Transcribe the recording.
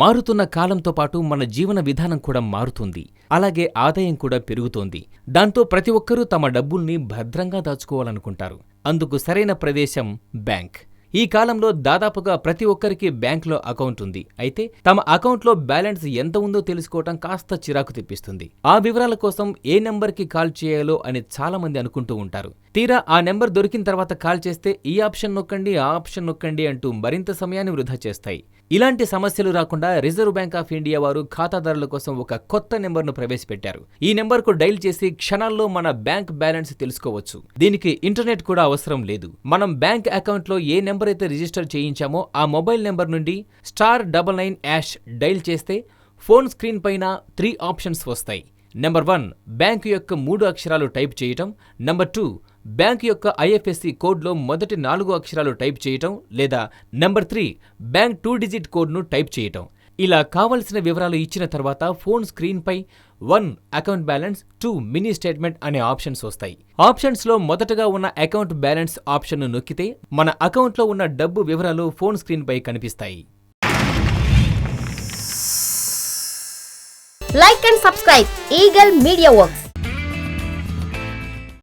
మారుతున్న కాలంతో పాటు మన జీవన విధానం కూడా మారుతుంది. అలాగే ఆదాయం కూడా పెరుగుతోంది. దాంతో ప్రతి ఒక్కరూ తమ డబ్బుల్ని భద్రంగా దాచుకోవాలనుకుంటారు. అందుకు సరైన ప్రదేశం బ్యాంక్. ఈ కాలంలో దాదాపుగా ప్రతి ఒక్కరికి బ్యాంక్లో అకౌంట్ ఉంది. అయితే తమ అకౌంట్లో బ్యాలెన్స్ ఎంత ఉందో తెలుసుకోవటం కాస్త చిరాకు తెప్పిస్తుంది. ఆ వివరాల కోసం ఏ నెంబర్కి కాల్ చేయాలో అని చాలా మంది అనుకుంటూ ఉంటారు. తీరా ఆ నెంబర్ దొరికిన తర్వాత కాల్ చేస్తే ఈ ఆప్షన్ నొక్కండి, ఆ ఆప్షన్ నొక్కండి అంటూ మరింత సమయాన్ని వృధా చేస్తాయి. ఇలాంటి సమస్యలు రాకుండా రిజర్వ్ బ్యాంక్ ఆఫ్ ఇండియా వారు ఖాతాదారుల కోసం ఒక కొత్త నెంబర్ను ప్రవేశపెట్టారు. ఈ నెంబర్కు డైల్ చేసి క్షణాల్లో మన బ్యాంక్ బ్యాలెన్స్ తెలుసుకోవచ్చు. దీనికి ఇంటర్నెట్ కూడా అవసరం లేదు. మనం బ్యాంక్ అకౌంట్లో ఏ నెంబర్ అయితే రిజిస్టర్ చేయించామో ఆ మొబైల్ నెంబర్ నుండి *99# డైల్ చేస్తే ఫోన్ స్క్రీన్ పైన 3 ఆప్షన్స్ వస్తాయి. నెంబర్ 1 బ్యాంకు యొక్క 3 అక్షరాలు టైప్ చేయటం. నెంబర్ 2 బ్యాంక్ యొక్క IFSC కోడ్లో మొదటి 4 అక్షరాలు టైప్ చేయటం. లేదా నెంబర్ 3 బ్యాంక్ 2 డిజిట్ కోడ్ను టైప్ చేయటం. ఇలా కావలసిన వివరాలు ఇచ్చిన తర్వాత ఫోన్ స్క్రీన్ పై 1 అకౌంట్ బ్యాలెన్స్, 2 మినీ స్టేట్మెంట్ అనే ఆప్షన్స్ వస్తాయి. ఆప్షన్స్ లో మొదటగా ఉన్న అకౌంట్ బ్యాలెన్స్ ఆప్షన్ ను నొక్కితే మన అకౌంట్ లో ఉన్న డబ్బు వివరాలు ఫోన్ స్క్రీన్ పై కనిపిస్తాయి. Like and subscribe Eagle Media Works.